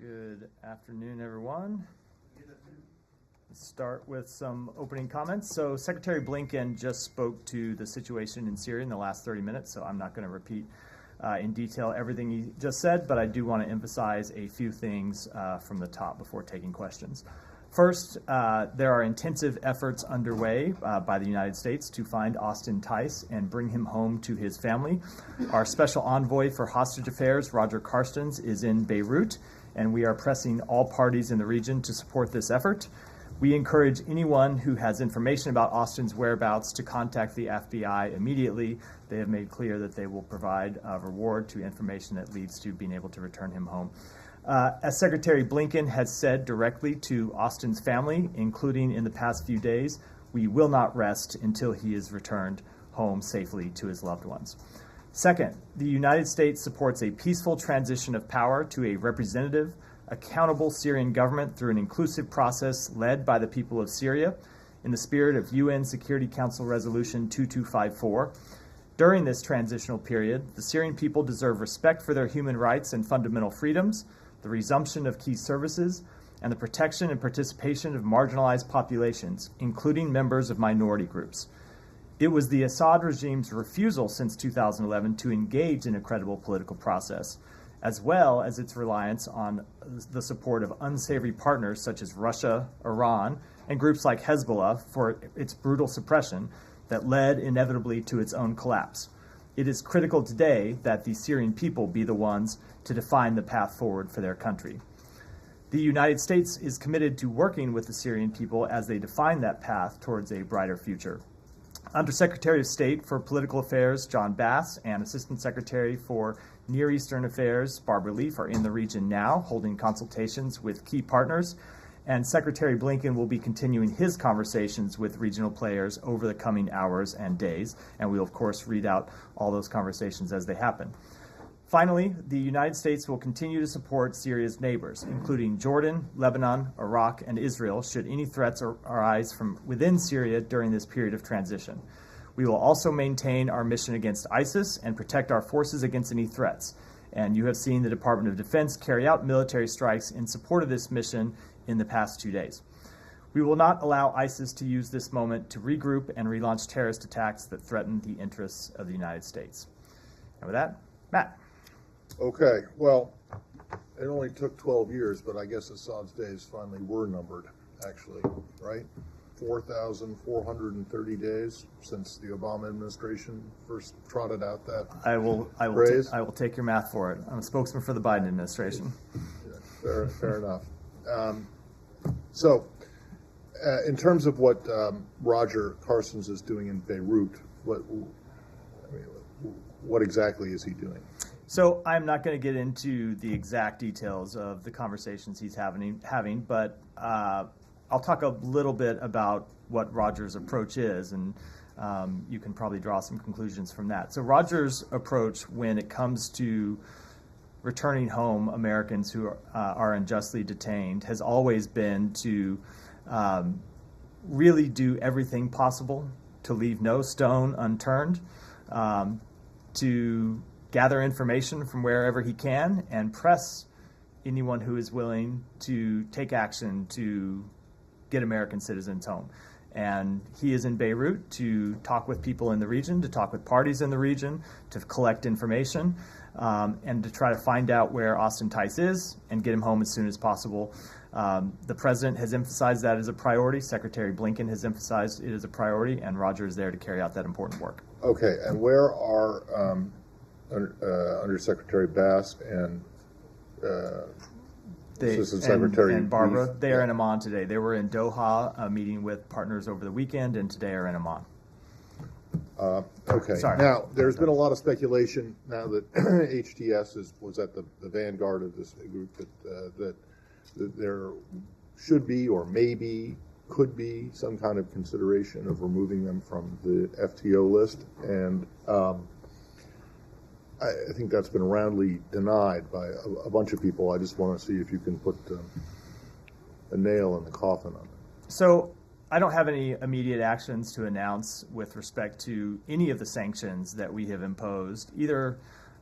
Good afternoon, everyone. Let's start with some opening comments. So Secretary Blinken just spoke to the situation in Syria in the last 30 minutes, so I'm not going to repeat in detail everything he just said, but I do want to emphasize a few things from the top before taking questions. First, there are intensive efforts underway by the United States to find Austin Tice and bring him home to his family. Our special envoy for hostage affairs, Roger Carstens, is in Beirut, and we are pressing all parties in the region to support this effort. We encourage anyone who has information about Austin's whereabouts to contact the FBI immediately. They have made clear that they will provide a reward to information that leads to being able to return him home. As Secretary Blinken has said directly to Austin's family, including in the past few days, we will not rest until he is returned home safely to his loved ones. Second, the United States supports a peaceful transition of power to a representative, accountable Syrian government through an inclusive process led by the people of Syria in the spirit of UN Security Council Resolution 2254. During this transitional period, the Syrian people deserve respect for their human rights and fundamental freedoms, the resumption of key services, and the protection and participation of marginalized populations, including members of minority groups. It was the Assad regime's refusal since 2011 to engage in a credible political process, as well as its reliance on the support of unsavory partners such as Russia, Iran, and groups like Hezbollah for its brutal suppression that led inevitably to its own collapse. It is critical today that the Syrian people be the ones to define the path forward for their country. The United States is committed to working with the Syrian people as they define that path towards a brighter future. Undersecretary of State for Political Affairs John Bass and Assistant Secretary for Near Eastern Affairs Barbara Leaf are in the region now, holding consultations with key partners, and Secretary Blinken will be continuing his conversations with regional players over the coming hours and days, and we'll, of course, read out all those conversations as they happen. Finally, the United States will continue to support Syria's neighbors, including Jordan, Lebanon, Iraq, and Israel, should any threats arise from within Syria during this period of transition. We will also maintain our mission against ISIS and protect our forces against any threats. And you have seen the Department of Defense carry out military strikes in support of this mission in the past 2 days. We will not allow ISIS to use this moment to regroup and relaunch terrorist attacks that threaten the interests of the United States. And with that, Matt. Okay, well, it only took 12 years, but I guess Assad's days finally were numbered, actually, right? 4,430 days since the Obama administration first trotted out that phrase. I will take your math for it. I'm a spokesman for the Biden administration. Yeah, fair enough. So, in terms of what Roger Carstens is doing in Beirut, what exactly is he doing? So I'm not going to get into the exact details of the conversations he's having, but I'll talk a little bit about what Roger's approach is, and you can probably draw some conclusions from that. So Roger's approach when it comes to returning home Americans who are unjustly detained has always been to really do everything possible to leave no stone unturned, to gather information from wherever he can and press anyone who is willing to take action to get American citizens home. And he is in Beirut to talk with people in the region, to talk with parties in the region, to collect information, and to try to find out where Austin Tice is and get him home as soon as possible. The president has emphasized that as a priority. Secretary Blinken has emphasized it as a priority, and Roger is there to carry out that important work. Okay, and where are Undersecretary Bass and Assistant Secretary and Barbara? Leaf? They are in Amman today. They were in Doha meeting with partners over the weekend, and today are in Amman. Okay. Sorry. Now, there's been a lot of speculation now that HTS was at the vanguard of this group that there should be or maybe could be some kind of consideration of removing them from the FTO list, and I think that's been roundly denied by a bunch of people. I just want to see if you can put a nail in the coffin on it. So I don't have any immediate actions to announce with respect to any of the sanctions that we have imposed, either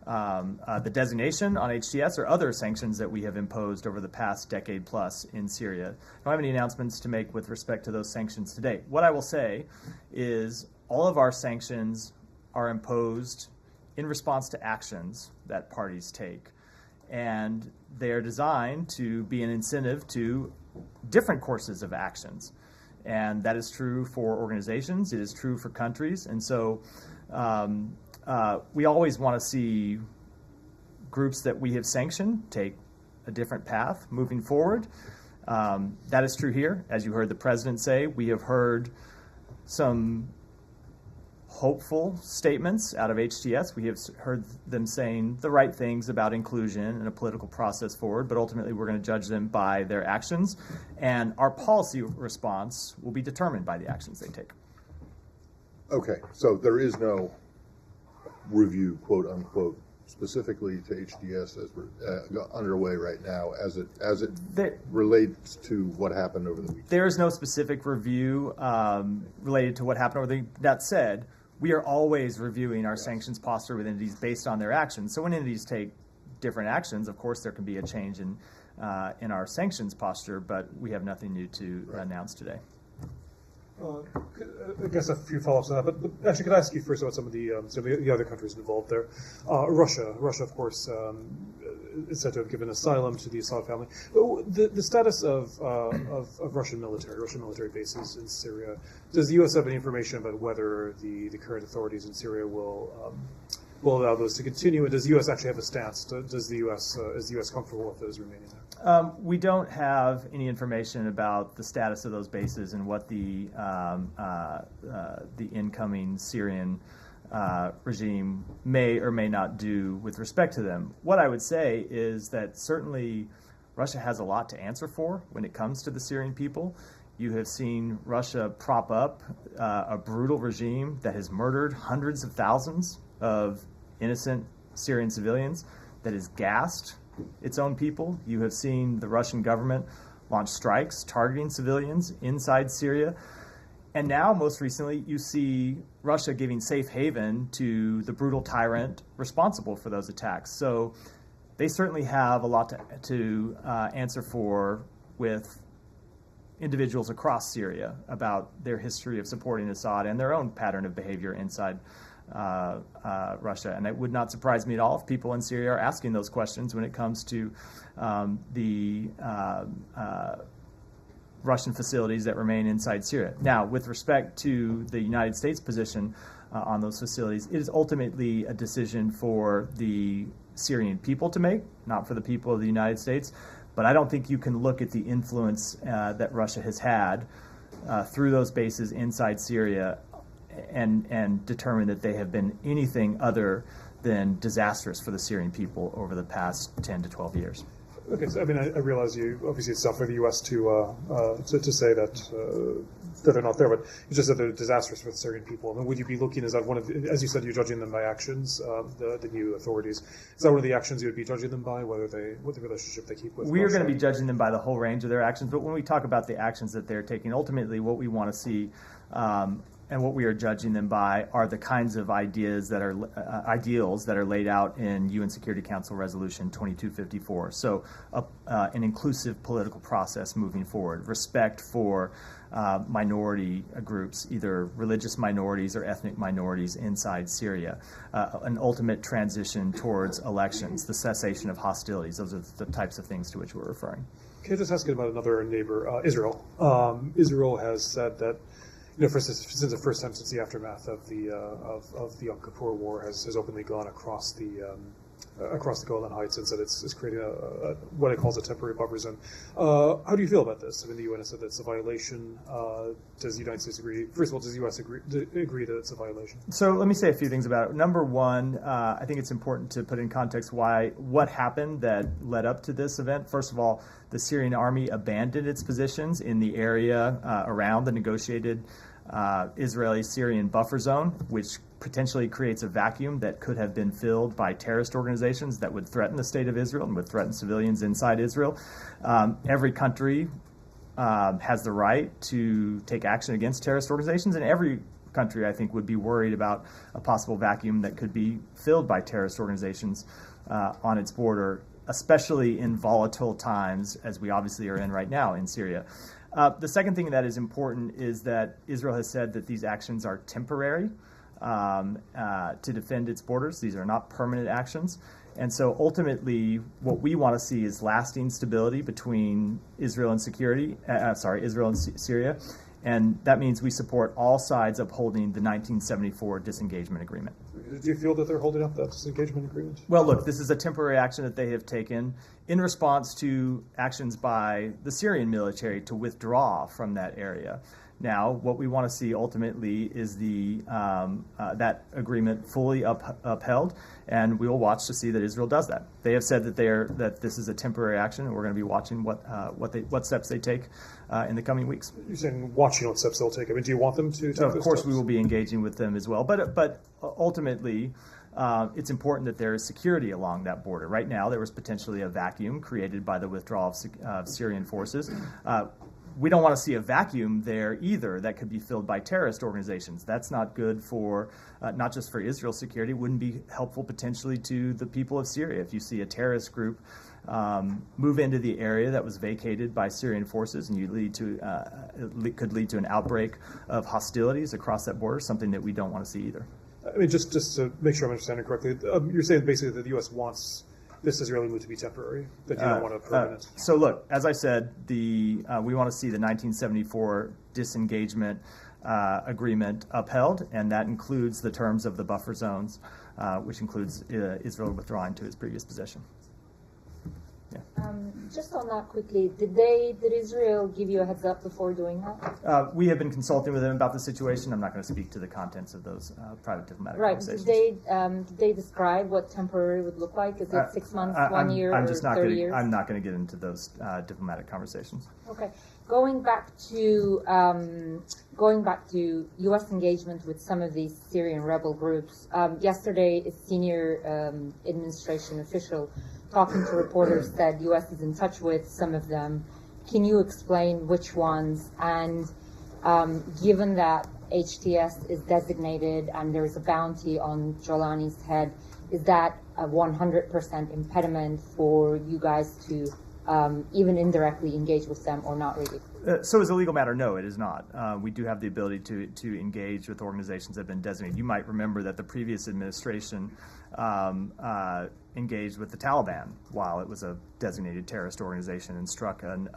the designation on HTS or other sanctions that we have imposed over the past decade plus in Syria. I don't have any announcements to make with respect to those sanctions today. What I will say is all of our sanctions are imposed in response to actions that parties take. And they are designed to be an incentive to different courses of actions. And that is true for organizations. It is true for countries. And so we always want to see groups that we have sanctioned take a different path moving forward. That is true here. As you heard the president say, we have heard some hopeful statements out of HTS. We have heard them saying the right things about inclusion and a political process forward, but ultimately we're going to judge them by their actions, and our policy response will be determined by the actions they take. Okay, so there is no review, quote unquote, specifically to HTS as underway right now as it relates to what happened over the weekend. There is no specific review related to what happened over the weekend. That said, we are always reviewing our sanctions posture with entities based on their actions. So when entities take different actions, of course there can be a change in our sanctions posture, but we have nothing new to announce today. I guess a few follow-ups on that, but actually, could I ask you first about some of the other countries involved there? Russia, of course, is said to have given asylum to the Assad family. The status of Russian military bases in Syria. Does the U.S. have any information about whether the current authorities in Syria will allow those to continue? And does the U.S. actually have a stance? Is the U.S. comfortable with those remaining there? We don't have any information about the status of those bases and what the incoming Syrian regime may or may not do with respect to them. What I would say is that certainly Russia has a lot to answer for when it comes to the Syrian people. You have seen Russia prop up a brutal regime that has murdered hundreds of thousands of innocent Syrian civilians, that has gassed its own people. You have seen the Russian government launch strikes targeting civilians inside Syria. And now, most recently, you see Russia giving safe haven to the brutal tyrant responsible for those attacks. So they certainly have a lot to answer for with individuals across Syria about their history of supporting Assad and their own pattern of behavior inside Russia. And it would not surprise me at all if people in Syria are asking those questions when it comes to the Russian facilities that remain inside Syria. Now, with respect to the United States position on those facilities, it is ultimately a decision for the Syrian people to make, not for the people of the United States. But I don't think you can look at the influence that Russia has had through those bases inside Syria and determine that they have been anything other than disastrous for the Syrian people over the past 10 to 12 years. Okay, so I mean, I realize obviously it's tough for the U.S. to say that they're not there, but you just said they're disastrous for the Syrian people. I mean, would you be looking, is that one of the, as you said, you're judging them by actions, the new authorities. Is that one of the actions you would be judging them by, what the relationship they keep with We are Russia? going to be judging them by the whole range of their actions, but when we talk about the actions that they're taking, ultimately what we want to see and what we are judging them by are the kinds of ideas that are ideals that are laid out in UN Security Council Resolution 2254. So an inclusive political process moving forward, respect for minority groups, either religious minorities or ethnic minorities inside Syria, an ultimate transition towards elections, the cessation of hostilities. Those are the types of things to which we're referring. Okay, just asking about another neighbor, Israel. Israel has said that, since the first time since the aftermath of the Yom Kippur War has openly gone across the Golan Heights and said it's creating what it calls a temporary buffer zone. How do you feel about this? I mean, the UN has said that it's a violation. Does the United States agree? First of all, does the U.S. agree that it's a violation? So let me say a few things about it. Number one, I think it's important to put in context what happened that led up to this event. First of all, the Syrian army abandoned its positions in the area around the negotiated Israeli-Syrian buffer zone, which potentially creates a vacuum that could have been filled by terrorist organizations that would threaten the state of Israel and would threaten civilians inside Israel. Every country has the right to take action against terrorist organizations, and every country, I think, would be worried about a possible vacuum that could be filled by terrorist organizations on its border, especially in volatile times, as we obviously are in right now in Syria. The second thing that is important is that Israel has said that these actions are temporary to defend its borders. These are not permanent actions. And so ultimately, what we want to see is lasting stability between Israel and Israel and Syria. And that means we support all sides upholding the 1974 disengagement agreement. Do you feel that they're holding up that disengagement agreement? Well, look, this is a temporary action that they have taken in response to actions by the Syrian military to withdraw from that area. Now, what we want to see ultimately is that agreement fully upheld, and we will watch to see that Israel does that. They have said that this is a temporary action, and we're going to be watching what steps they take in the coming weeks. You're saying watching what steps they'll take. I mean, do you want them to take Of those course, steps? we will be engaging with them as well, but ultimately, it's important that there is security along that border. Right now, there was potentially a vacuum created by the withdrawal of Syrian forces. We don't want to see a vacuum there either that could be filled by terrorist organizations. That's not good for, not just for Israel's security, it wouldn't be helpful potentially to the people of Syria. If you see a terrorist group move into the area that was vacated by Syrian forces and could lead to an outbreak of hostilities across that border, something that we don't want to see either. I mean, just to make sure I'm understanding correctly, you're saying basically that the U.S. wants this Israeli move to be temporary, that you don't want a permanent. So look, as I said, we want to see the 1974 disengagement agreement upheld, and that includes the terms of the buffer zones, which includes Israel withdrawing to its previous position. Just on that quickly, did Israel give you a heads up before doing that? We have been consulting with them about the situation. I'm not going to speak to the contents of those private diplomatic conversations. Did they describe what temporary would look like? Is it 6 months, 1 year, or 30 years? I'm not going to get into those diplomatic conversations. Okay. Going back to U.S. engagement with some of these Syrian rebel groups, yesterday a senior administration official talking to reporters said U.S. is in touch with some of them. Can you explain which ones? And given that HTS is designated and there is a bounty on Jolani's head, is that a 100% impediment for you guys to even indirectly engage with them, or not really? So as a legal matter, no, it is not. We do have the ability to engage with organizations that have been designated. You might remember that the previous administration engaged with the Taliban while it was a designated terrorist organization and struck an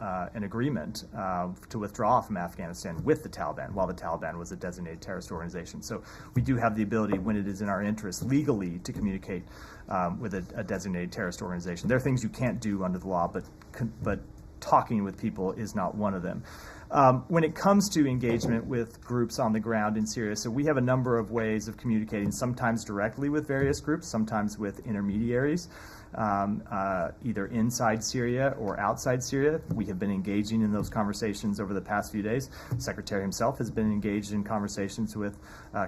agreement to withdraw from Afghanistan with the Taliban while the Taliban was a designated terrorist organization. So we do have the ability, when it is in our interest legally, to communicate with a designated terrorist organization. There are things you can't do under the law, but talking with people is not one of them. When it comes to engagement with groups on the ground in Syria, so we have a number of ways of communicating, sometimes directly with various groups, sometimes with intermediaries, either inside Syria or outside Syria. We have been engaging in those conversations over the past few days. The Secretary himself has been engaged in conversations with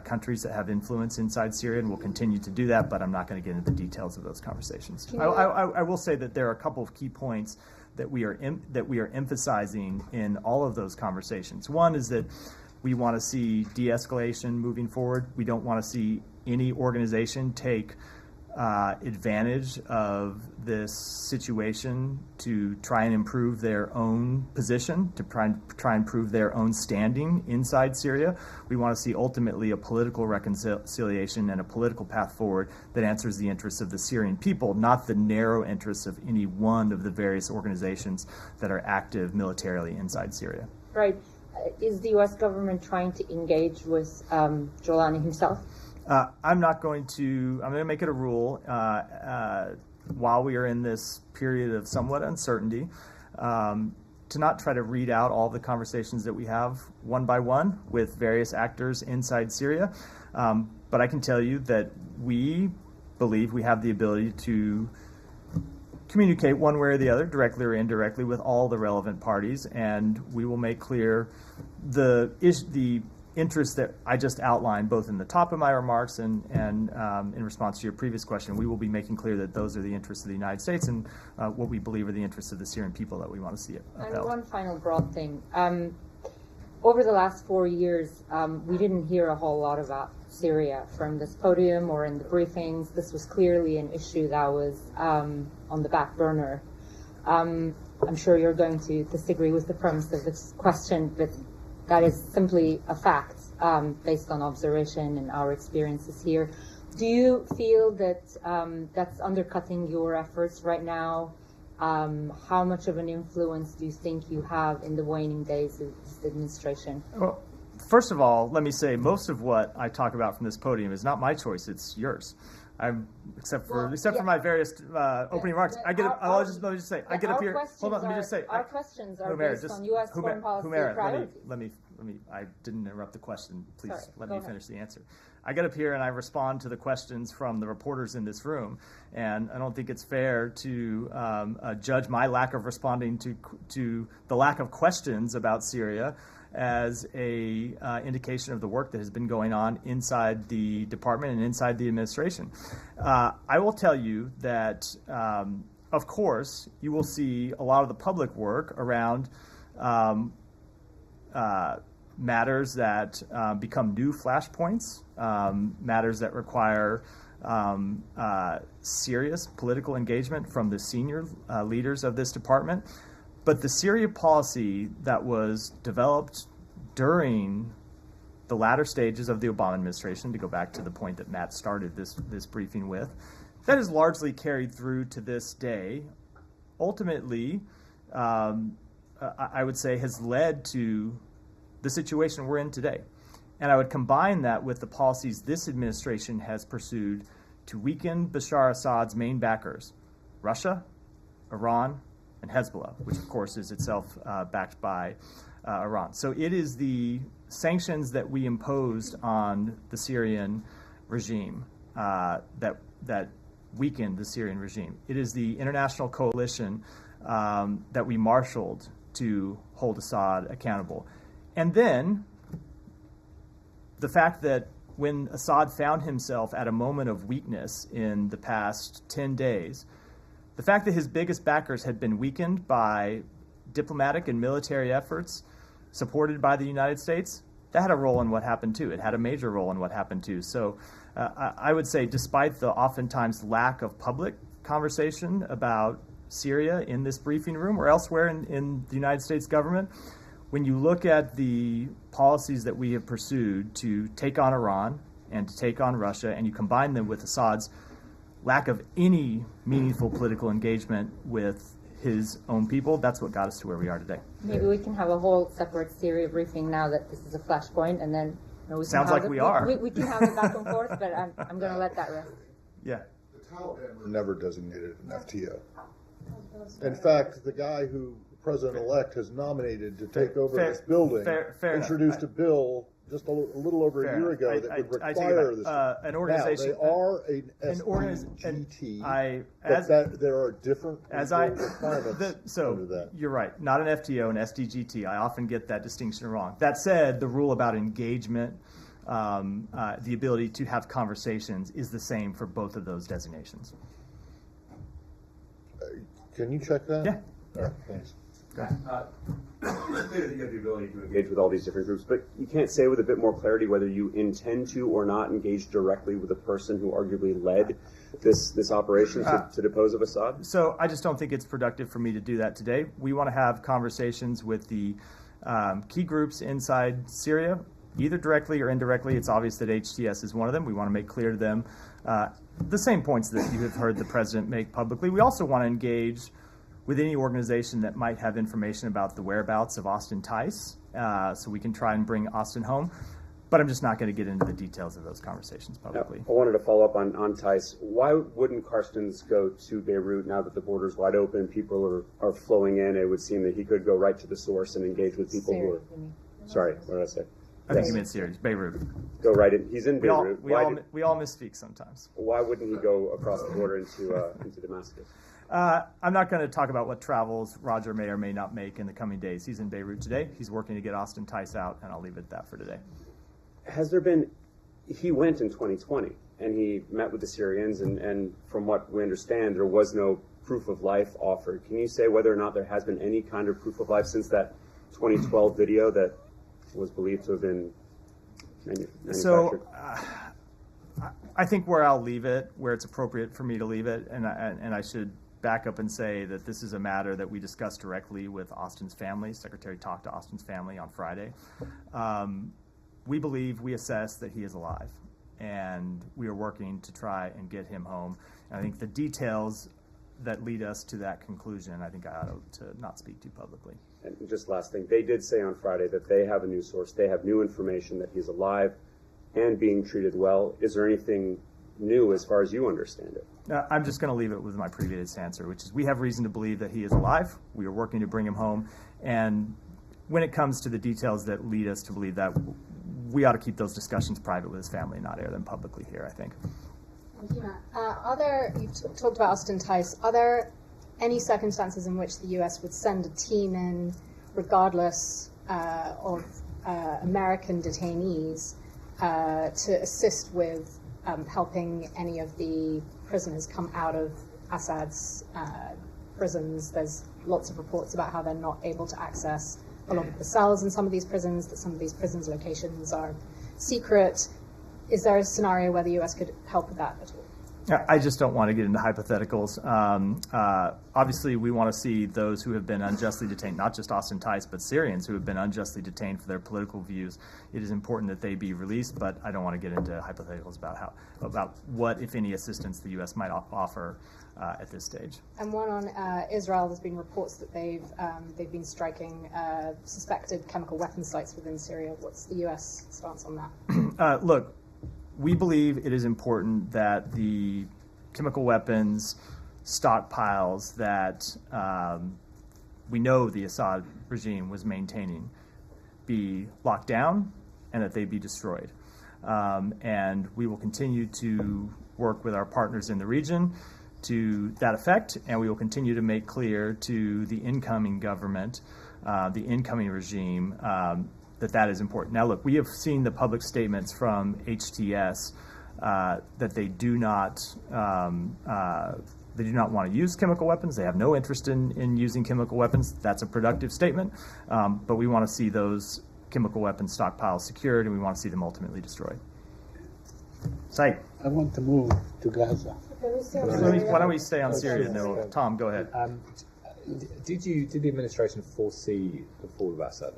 countries that have influence inside Syria and will continue to do that, but I'm not going to get into the details of those conversations. I will say that there are a couple of key points that we are emphasizing in all of those conversations. One is that we want to see de-escalation moving forward. We don't want to see any organization take advantage of this situation to try and improve their own position, to try and improve their own standing inside Syria. We want to see ultimately a political reconciliation and a political path forward that answers the interests of the Syrian people, not the narrow interests of any one of the various organizations that are active militarily inside Syria. Right. Is the U.S. government trying to engage with Jolani himself? I'm going to make it a rule while we are in this period of somewhat uncertainty to not try to read out all the conversations that we have one by one with various actors inside Syria. But I can tell you that we believe we have the ability to communicate one way or the other, directly or indirectly, with all the relevant parties, and we will make clear the interests that I just outlined, both in the top of my remarks and in response to your previous question. We will be making clear that those are the interests of the United States and what we believe are the interests of the Syrian people that we want to see upheld. And one final broad thing. over the last 4 years, we didn't hear a whole lot about Syria from this podium or in the briefings. This was clearly an issue that was on the back burner. I'm sure you're going to disagree with the premise of this question, but that is simply a fact based on observation and our experiences here. Do you feel that that's undercutting your efforts right now? How much of an influence do you think you have in the waning days of this administration? Well, first of all, let me say most of what I talk about from this podium is not my choice; it's yours. Except for my various opening remarks. Let me just say, I get up here. Hold on, let me just say. Our questions are based on U.S. foreign policy priorities. Let me. I didn't interrupt the question. Please let go me ahead. finish the answer. I get up here and I respond to the questions from the reporters in this room, and I don't think it's fair to judge my lack of responding to the lack of questions about Syria as a indication of the work that has been going on inside the department and inside the administration. I will tell you that, of course, you will see a lot of the public work around matters that become new flashpoints, matters that require serious political engagement from the senior leaders of this department. But the Syria policy that was developed during the latter stages of the Obama administration, to go back to the point that Matt started this briefing with, that is largely carried through to this day. Ultimately, I would say has led to the situation we're in today. And I would combine that with the policies this administration has pursued to weaken Bashar Assad's main backers, Russia, Iran, and Hezbollah, which of course is itself backed by Iran. So it is the sanctions that we imposed on the Syrian regime that weakened the Syrian regime. It is the international coalition that we marshaled to hold Assad accountable. And then the fact that when Assad found himself at a moment of weakness in the past 10 days, the fact that his biggest backers had been weakened by diplomatic and military efforts supported by the United States, that had a role in what happened too. It had a major role in what happened too. So I would say despite the oftentimes lack of public conversation about Syria in this briefing room or elsewhere in the United States government, when you look at the policies that we have pursued to take on Iran and to take on Russia, and you combine them with Assad's lack of any meaningful political engagement with his own people, that's what got us to where we are today. Maybe we can have a whole separate Syria briefing now that this is a flashpoint, and then we can Sounds have like we are. We can have it back and forth, but I'm going to let that rest. Yeah. The Taliban were never designated an FTO. In fact, the guy who President-elect has nominated to take over this building introduced a bill just a little over a year ago that would require this. An organization. Now, they are an SDGT, there are different requirements under that. You're right, not an FTO, an SDGT. I often get that distinction wrong. That said, the rule about engagement, the ability to have conversations, is the same for both of those designations. Can you check that? Yeah. All right, thanks. It's clear that you have the ability to engage with all these different groups, but you can't say with a bit more clarity whether you intend to or not engage directly with the person who arguably led this operation to depose of Assad? So I just don't think it's productive for me to do that today. We want to have conversations with the key groups inside Syria, either directly or indirectly. It's obvious that HTS is one of them. We want to make clear to them the same points that you have heard the president make publicly. We also want to engage with any organization that might have information about the whereabouts of Austin Tice, so we can try and bring Austin home. But I'm just not going to get into the details of those conversations publicly. I wanted to follow up on Tice. Why wouldn't Carstens go to Beirut now that the border's wide open, people are flowing in? It would seem that he could go right to the source and engage with people who are... Sorry, what did I say? I think you meant Syria, Beirut. Go right in. He's in Beirut. We all misspeak sometimes. Why wouldn't he go across the border into Damascus? I'm not going to talk about what travels Roger may or may not make in the coming days. He's in Beirut today. He's working to get Austin Tice out, and I'll leave it at that for today. Has there been... He went in 2020, and he met with the Syrians, and from what we understand, there was no proof of life offered. Can you say whether or not there has been any kind of proof of life since that 2012 video that was believed to have been manufactured? So I think where I'll leave it, where it's appropriate for me to leave it, and I should back up and say that this is a matter that we discussed directly with Austin's family. Secretary talked to Austin's family on Friday. We assess that he is alive, and we are working to try and get him home. And I think the details that lead us to that conclusion, I think I ought to not speak to publicly. And just last thing, they did say on Friday that they have a new source. They have new information that he's alive and being treated well. Is there anything new as far as you understand it? I'm just going to leave it with my previous answer, which is we have reason to believe that he is alive. We are working to bring him home. And when it comes to the details that lead us to believe that, we ought to keep those discussions private with his family, not air them publicly here, I think. Thank you, Matt. You talked about Austin Tice. Are there any circumstances in which the U.S. would send a team in, regardless of American detainees, to assist with helping any of the prisoners come out of Assad's prisons? There's lots of reports about how they're not able to access a lot of the cells in some of these prisons, that some of these prisons' locations are secret. Is there a scenario where the U.S. could help with that at all? I just don't want to get into hypotheticals. Obviously, we want to see those who have been unjustly detained, not just Austin Tice, but Syrians who have been unjustly detained for their political views. It is important that they be released, but I don't want to get into hypotheticals about what, if any, assistance the U.S. might offer at this stage. And one on Israel. There's been reports that they've been striking suspected chemical weapons sites within Syria. What's the U.S. stance on that? Look, we believe it is important that the chemical weapons stockpiles that we know the Assad regime was maintaining be locked down and that they be destroyed. And we will continue to work with our partners in the region to that effect, and we will continue to make clear to the incoming government, the incoming regime, that is important. Now, look, we have seen the public statements from HTS that they do not want to use chemical weapons. They have no interest in using chemical weapons. That's a productive statement, but we want to see those chemical weapons stockpiles secured, and we want to see them ultimately destroyed. Said. I want to move to Gaza. Why don't we stay on Syria? No, Tom, go ahead. Did the administration foresee the fall of Assad?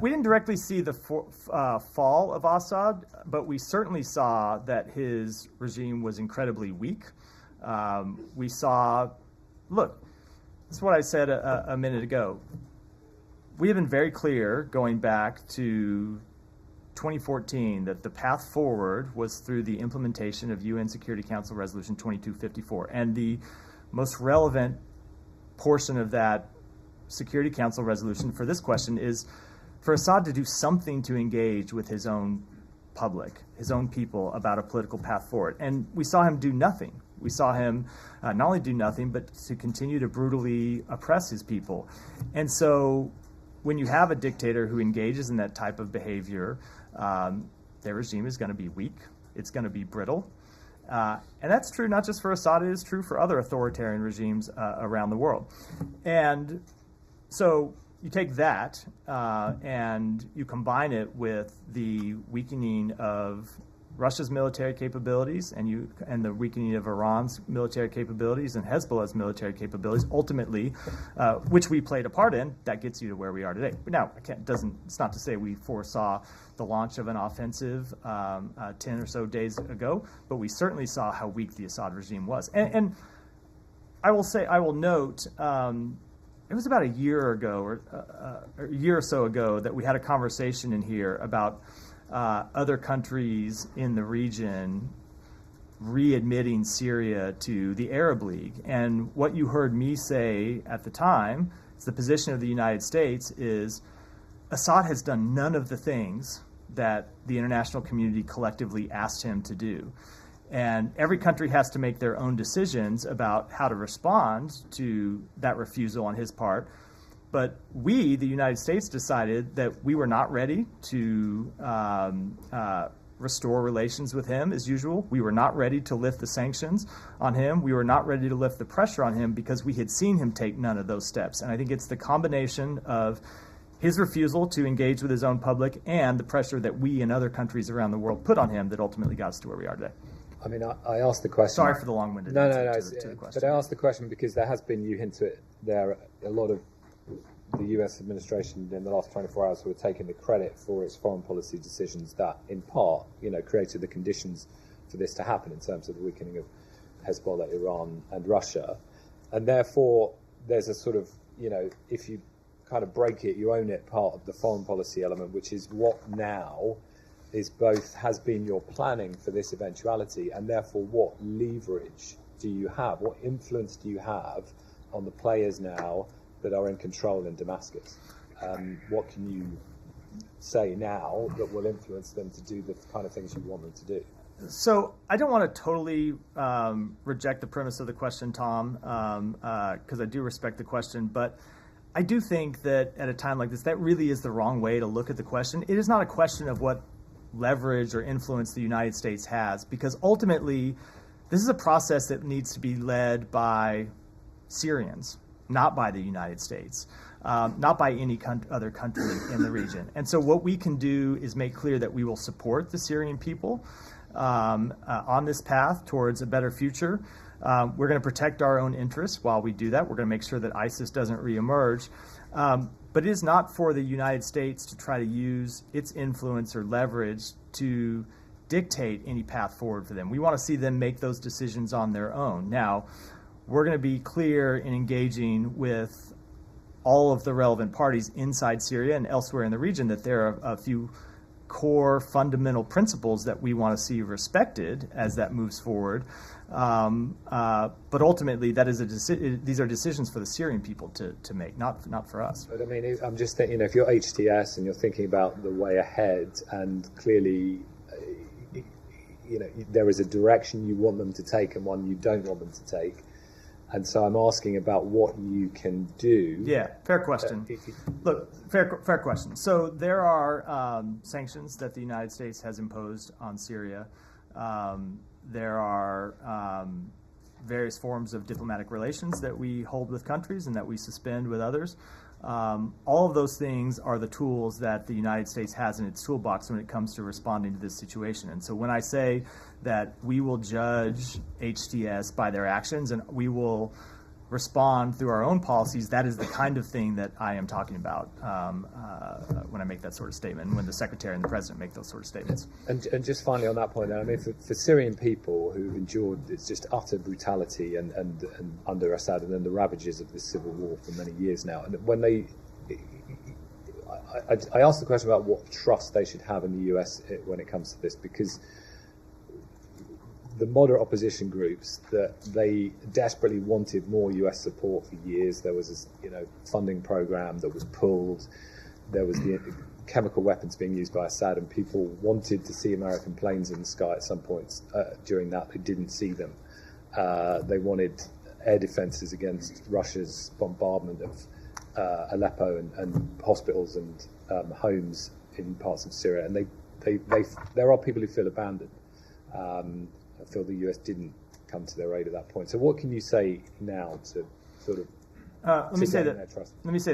We didn't directly see the fall of Assad, but we certainly saw that his regime was incredibly weak. We saw, look, that's what I said a minute ago. We have been very clear going back to 2014 that the path forward was through the implementation of UN Security Council Resolution 2254. And the most relevant portion of that Security Council resolution for this question is for Assad to do something to engage with his own public, his own people, about a political path forward. And we saw him do nothing. We saw him not only do nothing, but to continue to brutally oppress his people. And so when you have a dictator who engages in that type of behavior, their regime is going to be weak. It's going to be brittle. And that's true not just for Assad, it is true for other authoritarian regimes around the world. And so you take that and you combine it with the weakening of Russia's military capabilities and the weakening of Iran's military capabilities and Hezbollah's military capabilities, ultimately, which we played a part in, that gets you to where we are today. But now, it's not to say we foresaw the launch of an offensive 10 or so days ago, but we certainly saw how weak the Assad regime was. And I will note, it was about a year ago, or a year or so ago, that we had a conversation in here about other countries in the region readmitting Syria to the Arab League. And what you heard me say at the time is the position of the United States is Assad has done none of the things that the international community collectively asked him to do. And every country has to make their own decisions about how to respond to that refusal on his part. But we, the United States, decided that we were not ready to restore relations with him as usual. We were not ready to lift the sanctions on him. We were not ready to lift the pressure on him because we had seen him take none of those steps. And I think it's the combination of his refusal to engage with his own public and the pressure that we and other countries around the world put on him that ultimately got us to where we are today. I mean, I asked the question. Sorry for the long-winded answer to the question. But I asked the question because there has been, you hint to it, there a lot of the US administration in the last 24 hours who are taking the credit for its foreign policy decisions that, in part, created the conditions for this to happen in terms of the weakening of Hezbollah, Iran, and Russia. And therefore, there's a sort of, if you kind of break it, you own it, part of the foreign policy element, which is what now is both has been your planning for this eventuality, and therefore what leverage do you have, what influence do you have on the players now that are in control in Damascus? What can you say now that will influence them to do the kind of things you want them to do? So I don't want to totally reject the premise of the question, Tom, because I do respect the question, but I do think that at a time like this, that really is the wrong way to look at the question. It is not a question of what leverage or influence the United States has, because ultimately this is a process that needs to be led by Syrians, not by the United States, not by any other country in the region. And so what we can do is make clear that we will support the Syrian people on this path towards a better future. We're going to protect our own interests while we do that. We're going to make sure that ISIS doesn't reemerge. But it is not for the United States to try to use its influence or leverage to dictate any path forward for them. We want to see them make those decisions on their own. Now, we're going to be clear in engaging with all of the relevant parties inside Syria and elsewhere in the region that there are a few core fundamental principles that we want to see respected as that moves forward. But ultimately, that is these are decisions for the Syrian people to make, not for us. But I mean, I'm just thinking, if you're HTS and you're thinking about the way ahead, and clearly, there is a direction you want them to take and one you don't want them to take. And so I'm asking about what you can do. Yeah, fair question. Look, fair question. So there are sanctions that the United States has imposed on Syria. There are various forms of diplomatic relations that we hold with countries and that we suspend with others. All of those things are the tools that the United States has in its toolbox when it comes to responding to this situation. And so when I say that we will judge HTS by their actions and we will respond through our own policies, that is the kind of thing that I am talking about when I make that sort of statement, and when the Secretary and the President make those sort of statements. And just finally on that point, I mean, for Syrian people who've endured it's just utter brutality and under Assad and then the ravages of this civil war for many years now, and when they, I asked the question about what trust they should have in the US when it comes to this, because the moderate opposition groups, that they desperately wanted more US support for years. There was this, funding program that was pulled. There was the chemical weapons being used by Assad, and people wanted to see American planes in the sky at some points during that. They didn't see them. They wanted air defenses against Russia's bombardment of Aleppo and hospitals and homes in parts of Syria. And there are people who feel abandoned. I feel the US didn't come to their aid at that point. So what can you say now to sort of let me say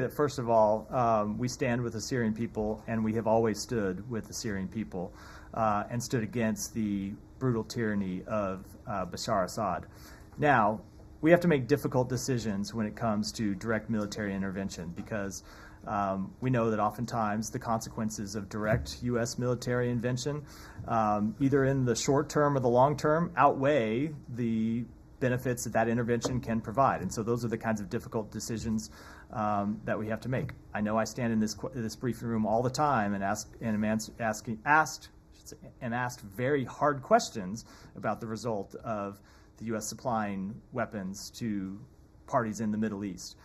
that first of all, we stand with the Syrian people, and we have always stood with the Syrian people and stood against the brutal tyranny of Bashar Assad. Now, we have to make difficult decisions when it comes to direct military intervention, because we know that oftentimes the consequences of direct U.S. military intervention, either in the short term or the long term, outweigh the benefits that intervention can provide. And so those are the kinds of difficult decisions that we have to make. I know I stand in this briefing room all the time and am asked very hard questions about the result of the U.S. supplying weapons to parties in the Middle East.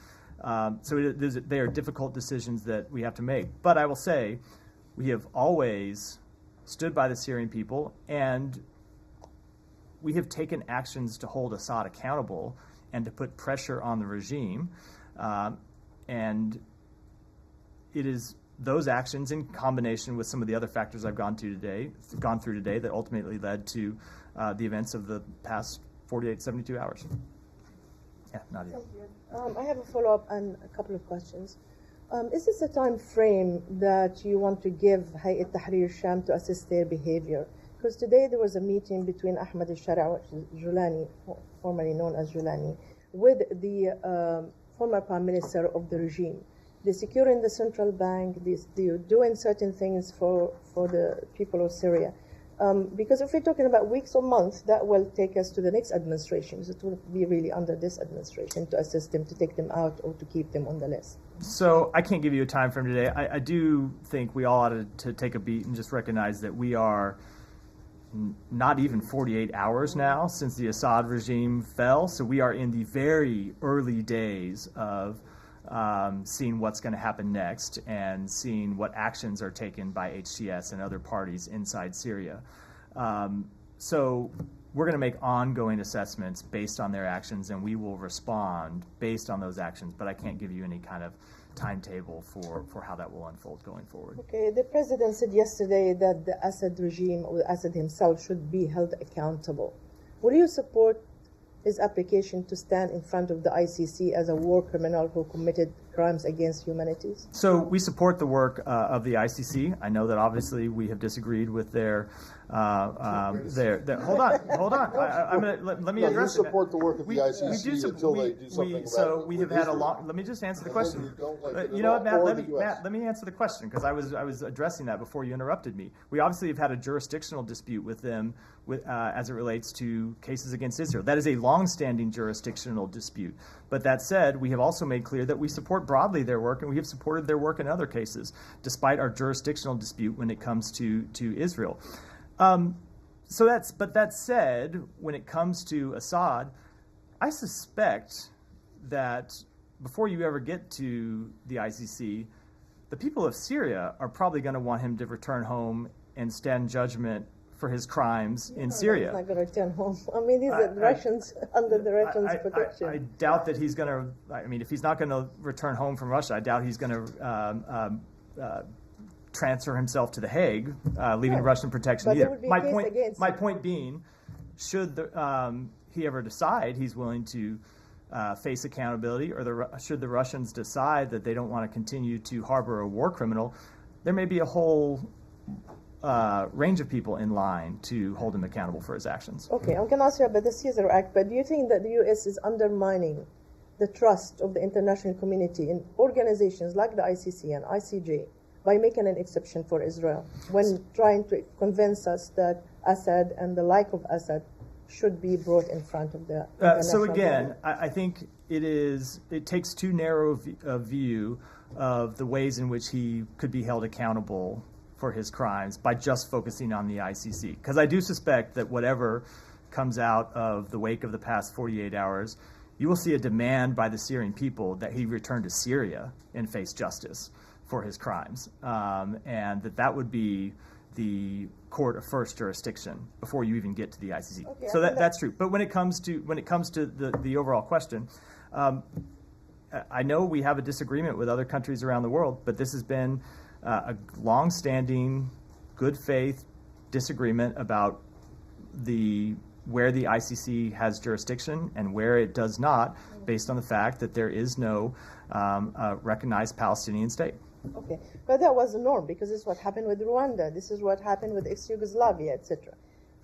They are difficult decisions that we have to make. But I will say, we have always stood by the Syrian people, and we have taken actions to hold Assad accountable and to put pressure on the regime. And it is those actions, in combination with some of the other factors I've gone through today, that ultimately led to the events of the past 48, 72 hours. Yeah, Nadia. I have a follow-up and a couple of questions. Is this a time frame that you want to give Hayat Tahrir Sham to assess their behavior? Because today there was a meeting between Ahmed al-Shara, which is Julani, formerly known as Julani, with the former prime minister of the regime. They're securing the central bank, they're doing certain things for the people of Syria. Because if we're talking about weeks or months, that will take us to the next administration. So it will be really under this administration to assist them, to take them out, or to keep them on the list. So I can't give you a time frame today. I do think we all ought to take a beat and just recognize that we are not even 48 hours now since the Assad regime fell. So we are in the very early days of seeing what's going to happen next and seeing what actions are taken by HTS and other parties inside Syria. So we're going to make ongoing assessments based on their actions, and we will respond based on those actions, but I can't give you any kind of timetable for how that will unfold going forward. Okay, the president said yesterday that the Assad regime, or Assad himself, should be held accountable. Will you support his application to stand in front of the ICC as a war criminal who committed crimes against humanity? So we support the work of the ICC. I know that obviously we have disagreed with their hold on. I'm gonna let me address it. You support the work of the ICC until they do something about it. So we have had a long. Let me just answer the question. You know what, Matt? Let me answer the question, because I was addressing that before you interrupted me. We obviously have had a jurisdictional dispute with them as it relates to cases against Israel. That is a long-standing jurisdictional dispute. But that said, we have also made clear that we support broadly their work, and we have supported their work in other cases, despite our jurisdictional dispute when it comes to Israel. But that said, when it comes to Assad, I suspect that before you ever get to the ICC, the people of Syria are probably going to want him to return home and stand judgment for his crimes in Syria. He's not going to return home. I mean, these are Russians under the Russians' protection. I doubt that he's going to. I mean, if he's not going to return home from Russia, I doubt he's going to transfer himself to The Hague, leaving Russian protection but either. My point being, should he ever decide he's willing to face accountability, or should the Russians decide that they don't want to continue to harbor a war criminal, there may be a whole range of people in line to hold him accountable for his actions. Okay, I'm going to ask you about the Caesar Act, but do you think that the U.S. is undermining the trust of the international community in organizations like the ICC and ICJ by making an exception for Israel when trying to convince us that Assad and the like of Assad should be brought in front of the So again, I think it takes too narrow a view of the ways in which he could be held accountable for his crimes by just focusing on the ICC. Because I do suspect that whatever comes out of the wake of the past 48 hours, you will see a demand by the Syrian people that he return to Syria and face justice for his crimes, and that would be the court of first jurisdiction before you even get to the ICC. Okay, so that's true. But when it comes to the overall question, I know we have a disagreement with other countries around the world, but this has been a long-standing, good faith disagreement about where the ICC has jurisdiction and where it does not, based on the fact that there is no recognized Palestinian state. Okay, but that was the norm, because this is what happened with Rwanda, this is what happened with ex-Yugoslavia, etc.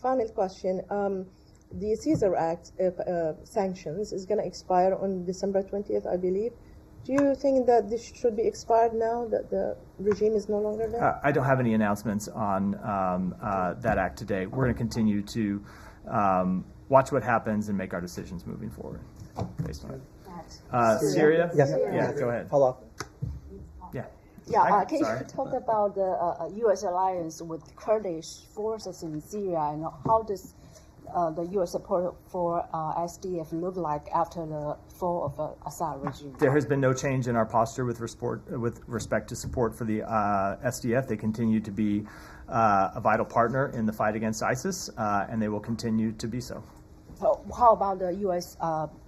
Final question, the Caesar Act sanctions is going to expire on December 20th, I believe. Do you think that this should be expired now, that the regime is no longer there? I don't have any announcements on that act today. We're going to continue to watch what happens and make our decisions moving forward based on it. Syria? Yes. Yeah, go ahead. Hello. Yeah. Yeah, can you talk about the U.S. alliance with Kurdish forces in Syria, and how does the U.S. support for SDF look like after the fall of the Assad regime? There has been no change in our posture with respect to support for the SDF. They continue to be a vital partner in the fight against ISIS, and they will continue to be so. So how about the U.S.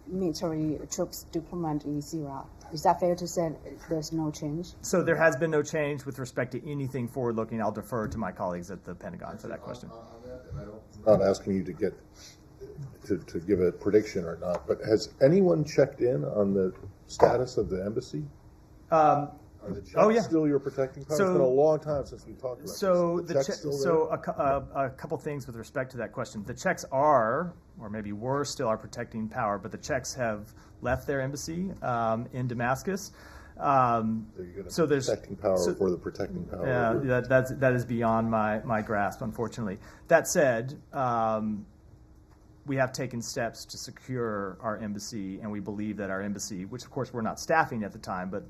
Military troops deployment in Syria? Is that fair to say there's no change? So there has been no change with respect to anything forward-looking. I'll defer to my colleagues at the Pentagon for that question. I'm not asking you to give a prediction or not, but has anyone checked in on the status of the embassy? Are the checks Oh, yeah. still your protecting power? So- It's been a long time since we talked about So this. the checks still there? a couple things with respect to that question. The checks are, or maybe were, still our protecting power, but the checks have left their embassy in Damascus. So there's protecting power for the protecting power. Yeah, that is beyond my grasp, unfortunately. That said, we have taken steps to secure our embassy, and we believe that our embassy, which of course we're not staffing at the time, but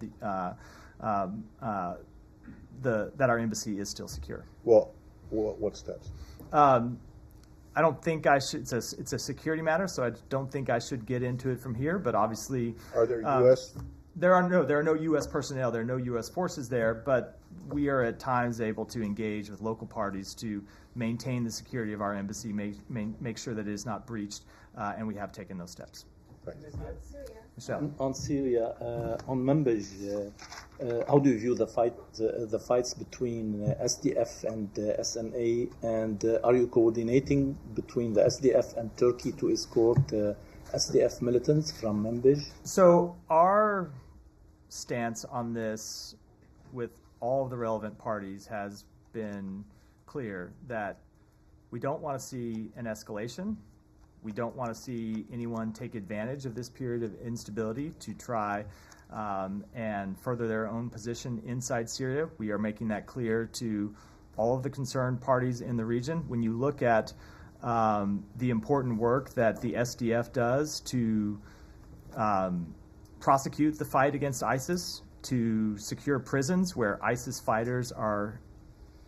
that our embassy is still secure. Well, what steps? I don't think I should. It's a security matter, so I don't think I should get into it from here. But obviously, Are there U.S. There are no U.S. personnel. There are no U.S. forces there, but we are at times able to engage with local parties to maintain the security of our embassy, make sure that it is not breached, and we have taken those steps. Michelle. On Syria, on Manbij, how do you view the fights between SDF and SNA, and are you coordinating between the SDF and Turkey to escort SDF militants from Manbij? So our stance on this with all of the relevant parties has been clear that we don't want to see an escalation. We don't want to see anyone take advantage of this period of instability to try and further their own position inside Syria. We are making that clear to all of the concerned parties in the region. When you look at the important work that the SDF does to prosecute the fight against ISIS, to secure prisons where ISIS fighters are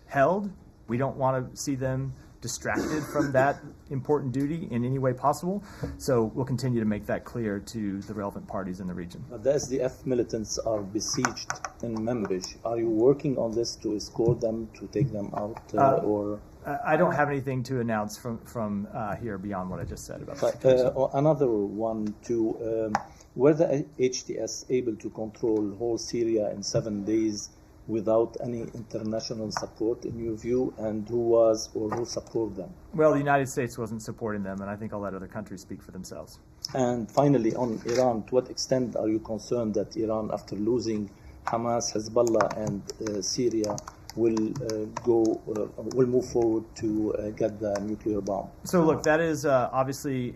held, we don't want to see them distracted from that important duty in any way possible. So we'll continue to make that clear to the relevant parties in the region. But the SDF militants are besieged in Manbij. Are you working on this to escort them, to take them out, or? I don't have anything to announce from here beyond what I just said about that. Another one, too. Were the HTS able to control whole Syria in 7 days without any international support, in your view, and who was or who supported them? Well, the United States wasn't supporting them, and I think I'll let other countries speak for themselves. And finally, on Iran, to what extent are you concerned that Iran, after losing Hamas, Hezbollah, and Syria, will move forward to get the nuclear bomb? So look, that is obviously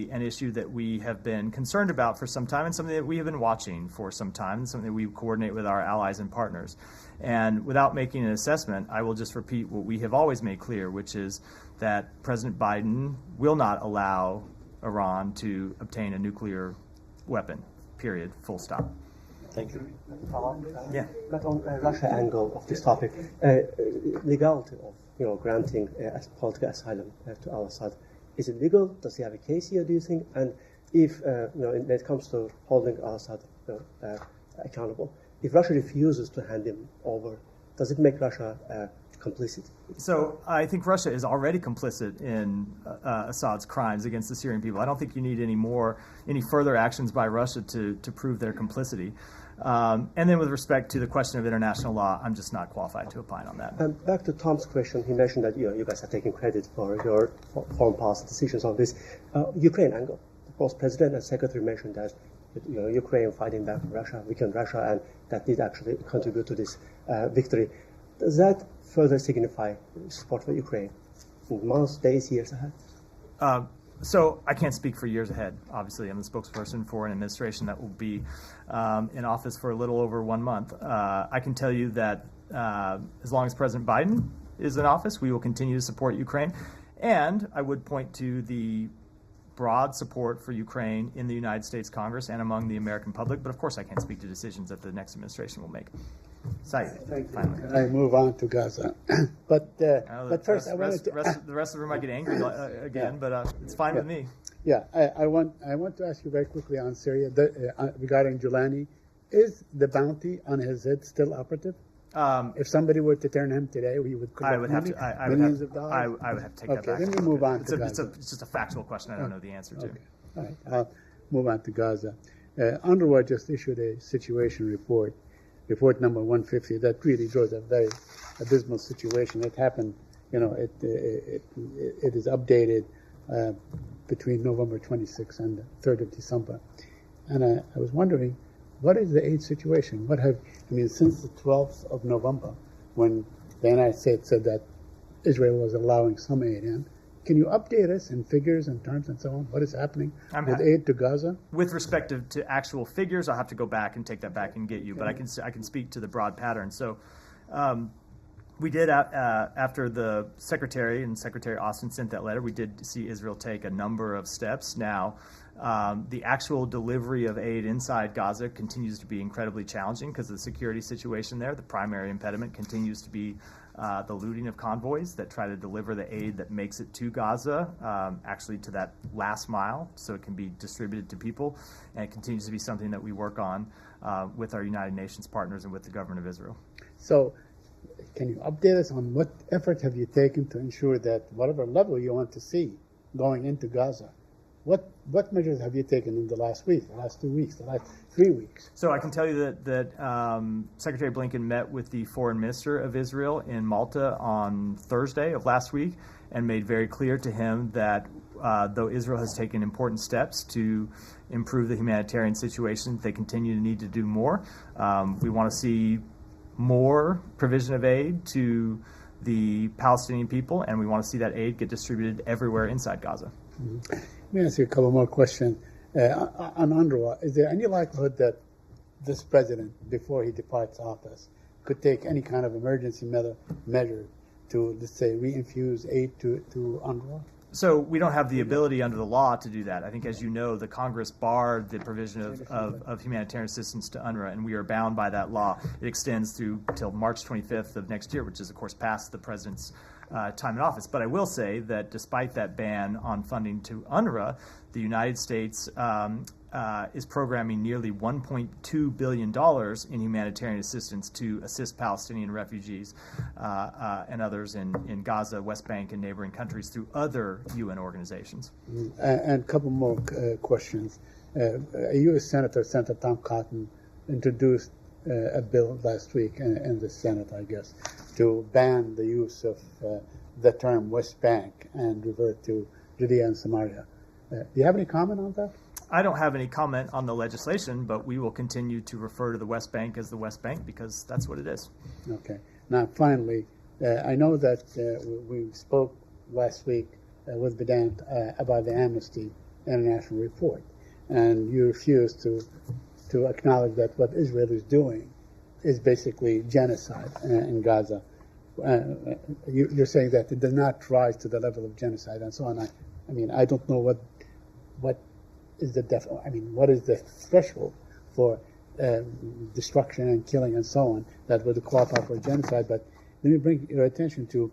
an issue that we have been concerned about for some time, and something that we have been watching for some time, and something that we coordinate with our allies and partners. And without making an assessment, I will just repeat what we have always made clear, which is that President Biden will not allow Iran to obtain a nuclear weapon, period, full stop. Thank you. Yeah. But on Russia angle of this topic, legality of granting political asylum to al-Assad, is it legal? Does he have a case here, do you think? And if when it comes to holding al-Assad accountable, if Russia refuses to hand him over, does it make Russia complicit? So I think Russia is already complicit in Assad's crimes against the Syrian people. I don't think you need any further actions by Russia to prove their complicity. And then with respect to the question of international law, I'm just not qualified to opine on that. Back to Tom's question, he mentioned that you guys are taking credit for your foreign policy decisions on this. Ukraine angle. Both President and Secretary mentioned that Ukraine fighting back Russia, weakened Russia, and that did actually contribute to this victory. Does that further signify support for Ukraine in months, days, years ahead? So I can't speak for years ahead. Obviously, I'm the spokesperson for an administration that will be in office for a little over 1 month. I can tell you that as long as President Biden is in office, we will continue to support Ukraine. And I would point to the broad support for Ukraine in the United States Congress and among the American public. But of course, I can't speak to decisions that the next administration will make. Saeed, finally. I move on to Gaza. But first, the rest of them might get angry again, but it's fine with me. Yeah, I want to ask you very quickly on Syria regarding Julani. Is the bounty on his head still operative? If somebody were to turn him today, we would collect millions of dollars. I would have to take that back. Then we move on to Gaza. It's just a factual question. I don't know the answer to. Okay. All right. I'll move on to Gaza. UNRWA just issued a situation report number 150, that really draws a very abysmal situation. It happened, it is updated between November 26th and the 3rd of December. And I was wondering, What is the aid situation? Since the 12th of November, when the United States said that Israel was allowing some aid in, can you update us in figures and terms and so on? What is happening with aid to Gaza? With respect to actual figures, I'll have to go back and take that back and get you, but I can speak to the broad pattern. So we did, after the Secretary and Secretary Austin sent that letter, we did see Israel take a number of steps. Now, the actual delivery of aid inside Gaza continues to be incredibly challenging because of the security situation there. The primary impediment continues to be the looting of convoys that try to deliver the aid that makes it to Gaza, actually to that last mile, so it can be distributed to people. And it continues to be something that we work on with our United Nations partners and with the government of Israel. So can you update us on what effort have you taken to ensure that whatever level you want to see going into Gaza, what measures have you taken in the last week, the last 2 weeks, the last 3 weeks? So I can tell you that Secretary Blinken met with the foreign minister of Israel in Malta on Thursday of last week and made very clear to him that though Israel has taken important steps to improve the humanitarian situation, they continue to need to do more. We want to see more provision of aid to the Palestinian people, and we want to see that aid get distributed everywhere inside Gaza. Mm-hmm. Let me ask you a couple more questions. On UNRWA, is there any likelihood that this president, before he departs office, could take any kind of emergency measure to, let's say, reinfuse aid to UNRWA? So we don't have the ability under the law to do that. I think, as you know, the Congress barred the provision of humanitarian assistance to UNRWA, and we are bound by that law. It extends through till March 25th of next year, which is, of course, past the president's time in office. But I will say that despite that ban on funding to UNRWA, the United States is programming nearly $1.2 billion in humanitarian assistance to assist Palestinian refugees and others in Gaza, West Bank, and neighboring countries through other UN organizations. And a couple more questions. A U.S. Senator, Senator Tom Cotton, introduced a bill last week in the Senate, I guess, to ban the use of the term West Bank and revert to Judea and Samaria. Do you have any comment on that? I don't have any comment on the legislation, but we will continue to refer to the West Bank as the West Bank because that's what it is. Okay. Now, finally, I know that we spoke last week with Vedant about the Amnesty International report, and you refused to acknowledge that what Israel is doing is basically genocide in Gaza. You're saying that it does not rise to the level of genocide and so on. I mean, I don't know what is what is the threshold for destruction and killing and so on that would qualify for genocide. But let me bring your attention to